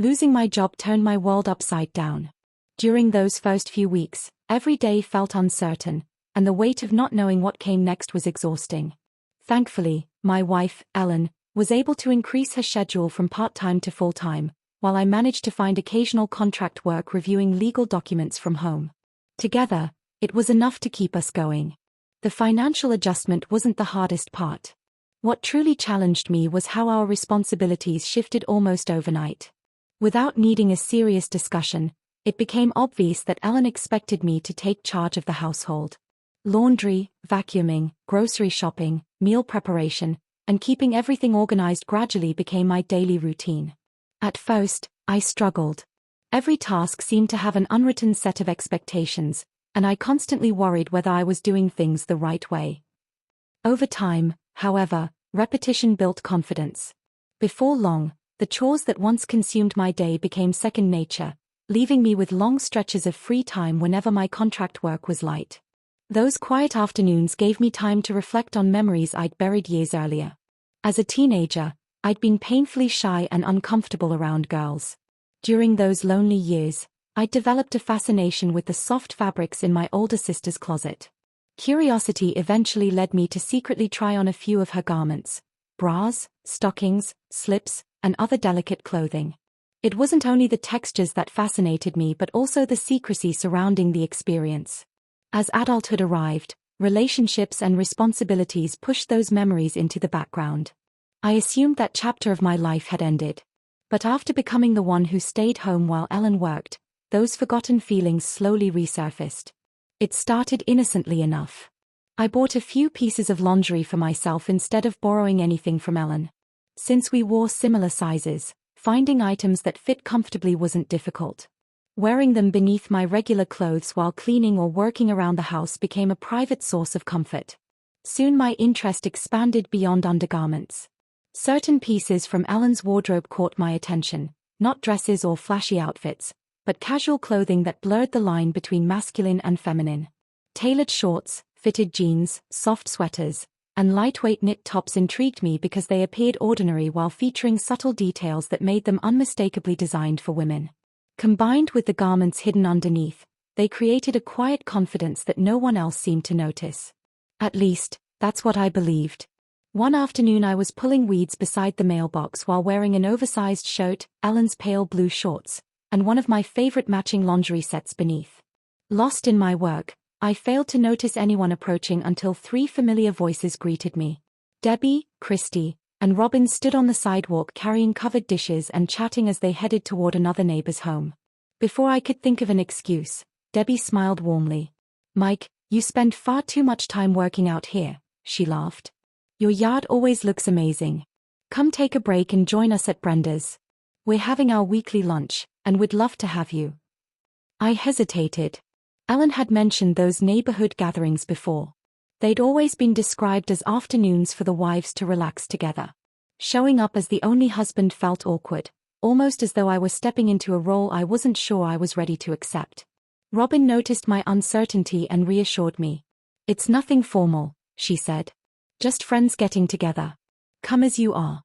Losing my job turned my world upside down. During those first few weeks, every day felt uncertain, and the weight of not knowing what came next was exhausting. Thankfully, my wife, Ellen, was able to increase her schedule from part-time to full-time, while I managed to find occasional contract work reviewing legal documents from home. Together, it was enough to keep us going. The financial adjustment wasn't the hardest part. What truly challenged me was how our responsibilities shifted almost overnight. Without needing a serious discussion, it became obvious that Ellen expected me to take charge of the household. Laundry, vacuuming, grocery shopping, meal preparation, and keeping everything organized gradually became my daily routine. At first, I struggled. Every task seemed to have an unwritten set of expectations, and I constantly worried whether I was doing things the right way. Over time, however, repetition built confidence. Before long, the chores that once consumed my day became second nature, leaving me with long stretches of free time whenever my contract work was light. Those quiet afternoons gave me time to reflect on memories I'd buried years earlier. As a teenager, I'd been painfully shy and uncomfortable around girls. During those lonely years, I'd developed a fascination with the soft fabrics in my older sister's closet. Curiosity eventually led me to secretly try on a few of her garments: bras, stockings, slips, and other delicate clothing. It wasn't only the textures that fascinated me but also the secrecy surrounding the experience. As adulthood arrived, relationships and responsibilities pushed those memories into the background. I assumed that chapter of my life had ended. But after becoming the one who stayed home while Ellen worked, those forgotten feelings slowly resurfaced. It started innocently enough. I bought a few pieces of lingerie for myself instead of borrowing anything from Ellen. Since we wore similar sizes, finding items that fit comfortably wasn't difficult. Wearing them beneath my regular clothes while cleaning or working around the house became a private source of comfort. Soon my interest expanded beyond undergarments. Certain pieces from Ellen's wardrobe caught my attention, not dresses or flashy outfits, but casual clothing that blurred the line between masculine and feminine. Tailored shorts, fitted jeans, soft sweaters, and lightweight knit tops intrigued me because they appeared ordinary while featuring subtle details that made them unmistakably designed for women. Combined with the garments hidden underneath, they created a quiet confidence that no one else seemed to notice. At least, that's what I believed. One afternoon I was pulling weeds beside the mailbox while wearing an oversized shirt, Ellen's pale blue shorts, and one of my favorite matching lingerie sets beneath. Lost in my work, I failed to notice anyone approaching until three familiar voices greeted me. Debbie, Christy, and Robin stood on the sidewalk carrying covered dishes and chatting as they headed toward another neighbor's home. Before I could think of an excuse, Debbie smiled warmly. "Mike, you spend far too much time working out here," she laughed. "Your yard always looks amazing. Come take a break and join us at Brenda's. We're having our weekly lunch, and we'd love to have you." I hesitated. Ellen had mentioned those neighborhood gatherings before. They'd always been described as afternoons for the wives to relax together. Showing up as the only husband felt awkward, almost as though I were stepping into a role I wasn't sure I was ready to accept. Robin noticed my uncertainty and reassured me. "It's nothing formal," she said. "Just friends getting together. Come as you are."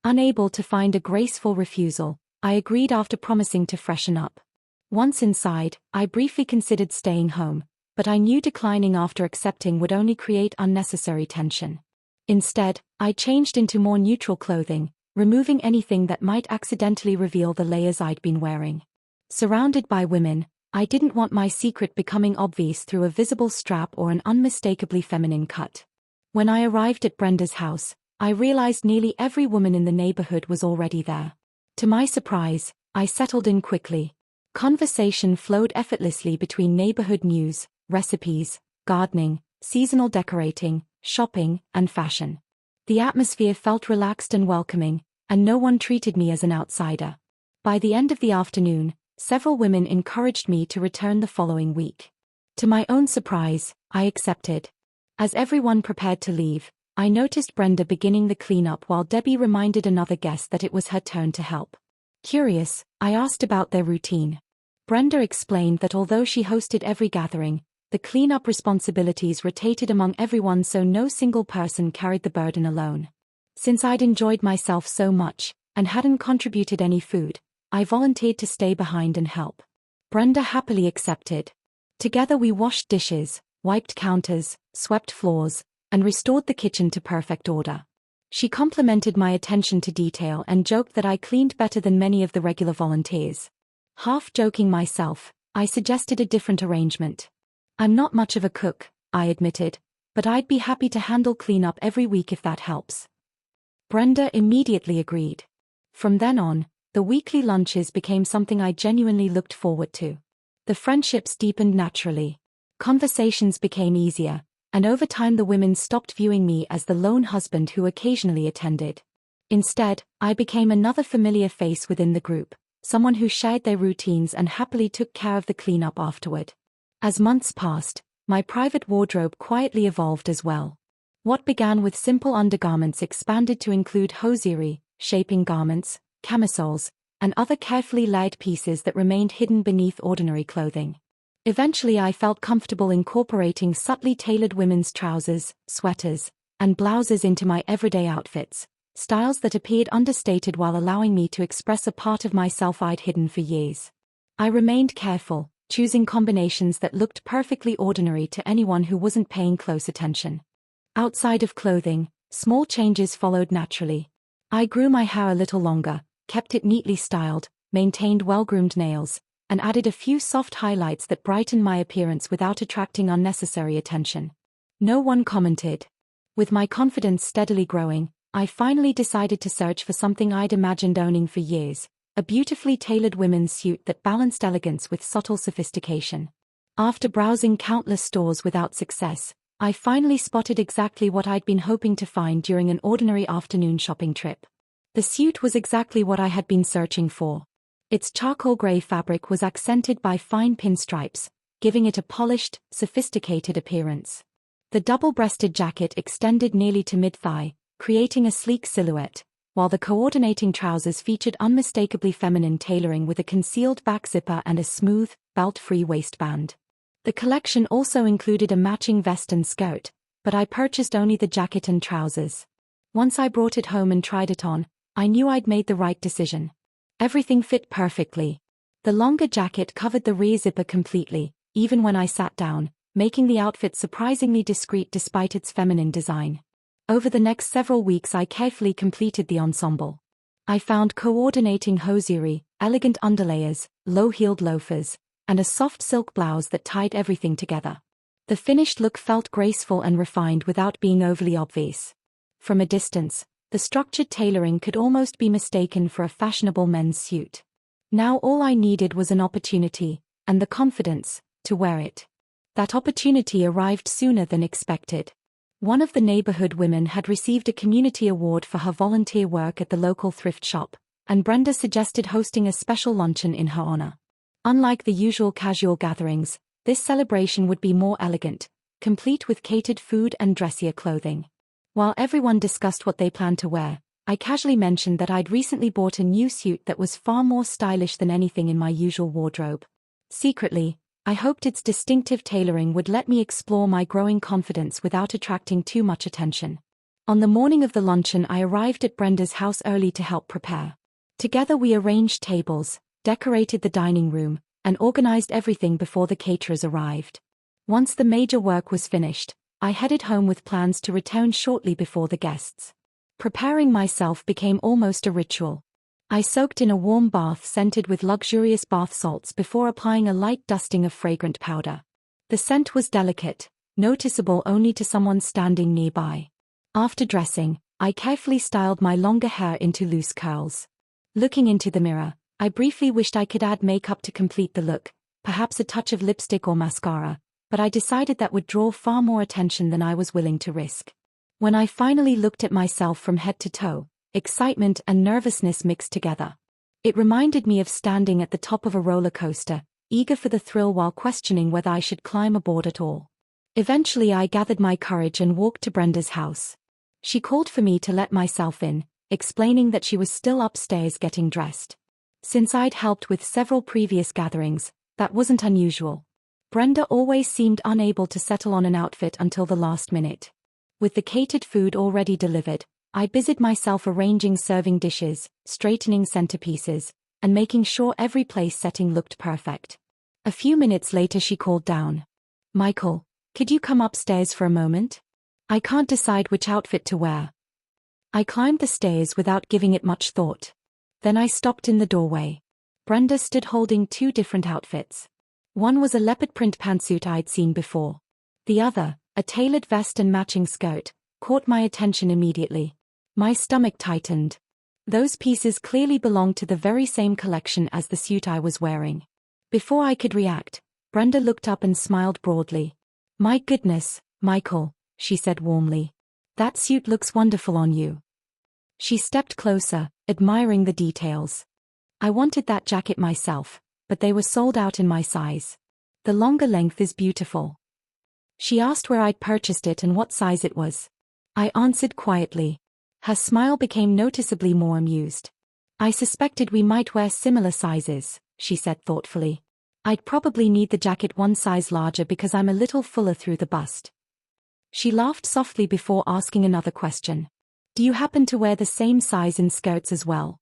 Unable to find a graceful refusal, I agreed after promising to freshen up. Once inside, I briefly considered staying home, but I knew declining after accepting would only create unnecessary tension. Instead, I changed into more neutral clothing, removing anything that might accidentally reveal the layers I'd been wearing. Surrounded by women, I didn't want my secret becoming obvious through a visible strap or an unmistakably feminine cut. When I arrived at Brenda's house, I realized nearly every woman in the neighborhood was already there. To my surprise, I settled in quickly. Conversation flowed effortlessly between neighborhood news, recipes, gardening, seasonal decorating, shopping, and fashion. The atmosphere felt relaxed and welcoming, and no one treated me as an outsider. By the end of the afternoon, several women encouraged me to return the following week. To my own surprise, I accepted. As everyone prepared to leave, I noticed Brenda beginning the cleanup while Debbie reminded another guest that it was her turn to help. Curious, I asked about their routine. Brenda explained that although she hosted every gathering, the cleanup responsibilities rotated among everyone so no single person carried the burden alone. Since I'd enjoyed myself so much, and hadn't contributed any food, I volunteered to stay behind and help. Brenda happily accepted. Together we washed dishes, wiped counters, swept floors, and restored the kitchen to perfect order. She complimented my attention to detail and joked that I cleaned better than many of the regular volunteers. Half joking myself, I suggested a different arrangement. I'm not much of a cook, I admitted, but I'd be happy to handle cleanup every week if that helps. Brenda immediately agreed. From then on, the weekly lunches became something I genuinely looked forward to. The friendships deepened naturally. Conversations became easier, and over time the women stopped viewing me as the lone husband who occasionally attended. Instead, I became another familiar face within the group, someone who shared their routines and happily took care of the cleanup afterward. As months passed, my private wardrobe quietly evolved as well. What began with simple undergarments expanded to include hosiery, shaping garments, camisoles, and other carefully layered pieces that remained hidden beneath ordinary clothing. Eventually I felt comfortable incorporating subtly tailored women's trousers, sweaters, and blouses into my everyday outfits, styles that appeared understated while allowing me to express a part of myself I'd hidden for years. I remained careful, choosing combinations that looked perfectly ordinary to anyone who wasn't paying close attention. Outside of clothing, small changes followed naturally. I grew my hair a little longer, kept it neatly styled, maintained well-groomed nails, and added a few soft highlights that brightened my appearance without attracting unnecessary attention. No one commented. With my confidence steadily growing, I finally decided to search for something I'd imagined owning for years, a beautifully tailored women's suit that balanced elegance with subtle sophistication. After browsing countless stores without success, I finally spotted exactly what I'd been hoping to find during an ordinary afternoon shopping trip. The suit was exactly what I had been searching for. Its charcoal gray fabric was accented by fine pinstripes, giving it a polished, sophisticated appearance. The double-breasted jacket extended nearly to mid-thigh, creating a sleek silhouette, while the coordinating trousers featured unmistakably feminine tailoring with a concealed back zipper and a smooth, belt-free waistband. The collection also included a matching vest and skirt, but I purchased only the jacket and trousers. Once I brought it home and tried it on, I knew I'd made the right decision. Everything fit perfectly. The longer jacket covered the rear zipper completely, even when I sat down, making the outfit surprisingly discreet despite its feminine design. Over the next several weeks I carefully completed the ensemble. I found coordinating hosiery, elegant underlayers, low-heeled loafers, and a soft silk blouse that tied everything together. The finished look felt graceful and refined without being overly obvious. From a distance, the structured tailoring could almost be mistaken for a fashionable men's suit. Now all I needed was an opportunity, and the confidence, to wear it. That opportunity arrived sooner than expected. One of the neighborhood women had received a community award for her volunteer work at the local thrift shop, and Brenda suggested hosting a special luncheon in her honor. Unlike the usual casual gatherings, this celebration would be more elegant, complete with catered food and dressier clothing. While everyone discussed what they planned to wear, I casually mentioned that I'd recently bought a new suit that was far more stylish than anything in my usual wardrobe. Secretly, I hoped its distinctive tailoring would let me explore my growing confidence without attracting too much attention. On the morning of the luncheon I arrived at Brenda's house early to help prepare. Together we arranged tables, decorated the dining room, and organized everything before the caterers arrived. Once the major work was finished, I headed home with plans to return shortly before the guests. Preparing myself became almost a ritual. I soaked in a warm bath scented with luxurious bath salts before applying a light dusting of fragrant powder. The scent was delicate, noticeable only to someone standing nearby. After dressing, I carefully styled my longer hair into loose curls. Looking into the mirror, I briefly wished I could add makeup to complete the look, perhaps a touch of lipstick or mascara, but I decided that would draw far more attention than I was willing to risk. When I finally looked at myself from head to toe, excitement and nervousness mixed together. It reminded me of standing at the top of a roller coaster, eager for the thrill while questioning whether I should climb aboard at all. Eventually I gathered my courage and walked to Brenda's house. She called for me to let myself in, explaining that she was still upstairs getting dressed. Since I'd helped with several previous gatherings, that wasn't unusual. Brenda always seemed unable to settle on an outfit until the last minute. With the catered food already delivered, I busied myself arranging serving dishes, straightening centerpieces, and making sure every place setting looked perfect. A few minutes later she called down. "Michael, could you come upstairs for a moment? I can't decide which outfit to wear." I climbed the stairs without giving it much thought. Then I stopped in the doorway. Brenda stood holding two different outfits. One was a leopard print pantsuit I'd seen before. The other, a tailored vest and matching skirt, caught my attention immediately. My stomach tightened. Those pieces clearly belonged to the very same collection as the suit I was wearing. Before I could react, Brenda looked up and smiled broadly. "My goodness, Michael," she said warmly. "That suit looks wonderful on you." She stepped closer, admiring the details. "I wanted that jacket myself, but they were sold out in my size. The longer length is beautiful." She asked where I'd purchased it and what size it was. I answered quietly. Her smile became noticeably more amused. "I suspected we might wear similar sizes," she said thoughtfully. "I'd probably need the jacket one size larger because I'm a little fuller through the bust." She laughed softly before asking another question. "Do you happen to wear the same size in skirts as well?"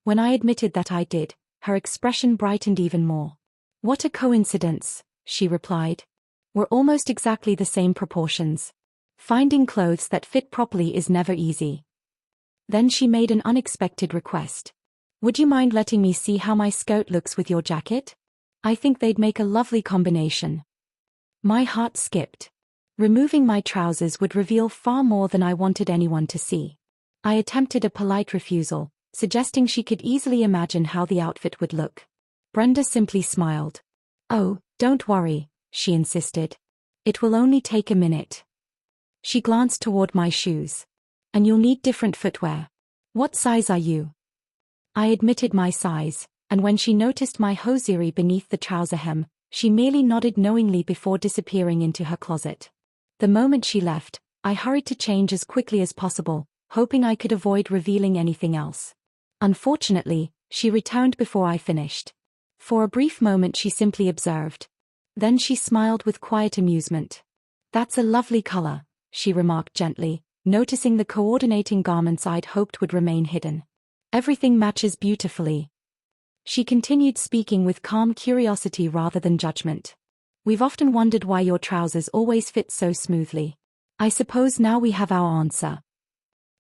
When I admitted that I did, her expression brightened even more. "What a coincidence," she replied. "We're almost exactly the same proportions. Finding clothes that fit properly is never easy." Then she made an unexpected request. "Would you mind letting me see how my skirt looks with your jacket? I think they'd make a lovely combination." My heart skipped. Removing my trousers would reveal far more than I wanted anyone to see. I attempted a polite refusal, suggesting she could easily imagine how the outfit would look. Brenda simply smiled. "Oh, don't worry," she insisted. "It will only take a minute." She glanced toward my shoes. "And you'll need different footwear. What size are you?" I admitted my size, and when she noticed my hosiery beneath the trouser hem, she merely nodded knowingly before disappearing into her closet. The moment she left, I hurried to change as quickly as possible, hoping I could avoid revealing anything else. Unfortunately, she returned before I finished. For a brief moment she simply observed. Then she smiled with quiet amusement. "That's a lovely color," she remarked gently, noticing the coordinating garments I'd hoped would remain hidden. "Everything matches beautifully." She continued speaking with calm curiosity rather than judgment. "We've often wondered why your trousers always fit so smoothly. I suppose now we have our answer."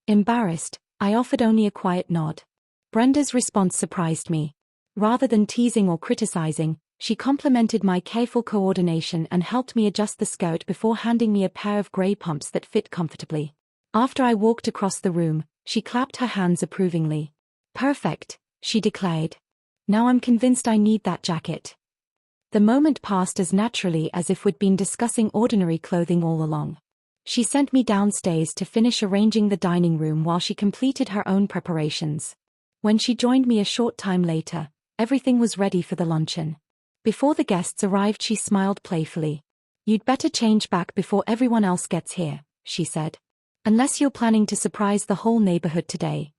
Embarrassed, I offered only a quiet nod. Brenda's response surprised me. Rather than teasing or criticizing, she complimented my careful coordination and helped me adjust the skirt before handing me a pair of gray pumps that fit comfortably. After I walked across the room, she clapped her hands approvingly. "Perfect," she declared. "Now I'm convinced I need that jacket." The moment passed as naturally as if we'd been discussing ordinary clothing all along. She sent me downstairs to finish arranging the dining room while she completed her own preparations. When she joined me a short time later, everything was ready for the luncheon. Before the guests arrived she smiled playfully. "You'd better change back before everyone else gets here," she said. "Unless you're planning to surprise the whole neighborhood today."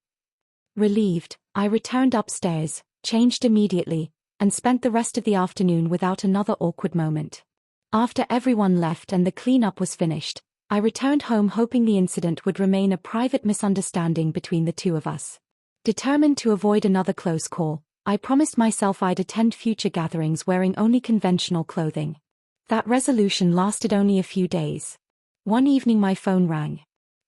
Relieved, I returned upstairs, changed immediately, and spent the rest of the afternoon without another awkward moment. After everyone left and the cleanup was finished, I returned home hoping the incident would remain a private misunderstanding between the two of us. Determined to avoid another close call, I promised myself I'd attend future gatherings wearing only conventional clothing. That resolution lasted only a few days. One evening my phone rang.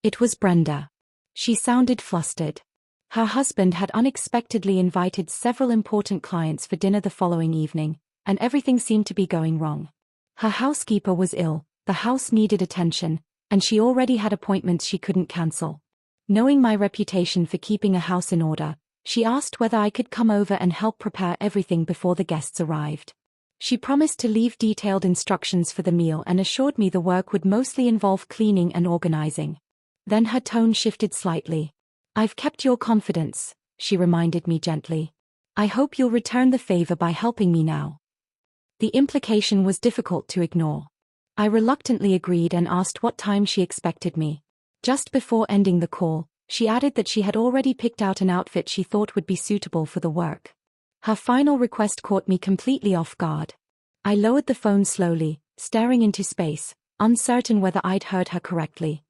It was Brenda. She sounded flustered. Her husband had unexpectedly invited several important clients for dinner the following evening, and everything seemed to be going wrong. Her housekeeper was ill, the house needed attention, and she already had appointments she couldn't cancel. Knowing my reputation for keeping a house in order, she asked whether I could come over and help prepare everything before the guests arrived. She promised to leave detailed instructions for the meal and assured me the work would mostly involve cleaning and organizing. Then her tone shifted slightly. "I've kept your confidence," she reminded me gently. "I hope you'll return the favor by helping me now." The implication was difficult to ignore. I reluctantly agreed and asked what time she expected me. Just before ending the call, she added that she had already picked out an outfit she thought would be suitable for the work. Her final request caught me completely off guard. I lowered the phone slowly, staring into space, uncertain whether I'd heard her correctly.